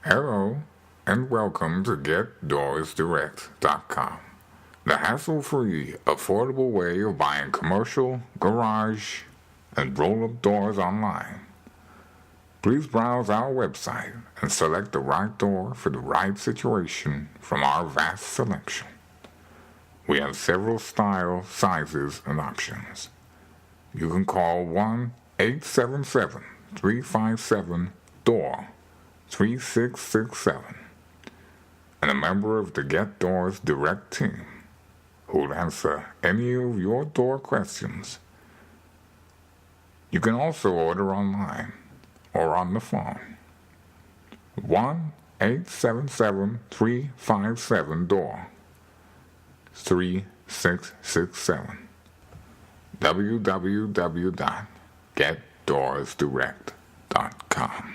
Hello, and welcome to GetDoorsDirect.com, the hassle-free, affordable way of buying commercial, garage, and roll-up doors online. Please browse our website and select the right door for the right situation from our vast selection. We have several styles, sizes, and options. You can call 1-877-357-DOOR 3667 and a member of the Get Doors Direct team who will answer any of your door questions. You can also order online or on the phone. 1-877-357-DOOR 3667 www.getdoorsdirect.com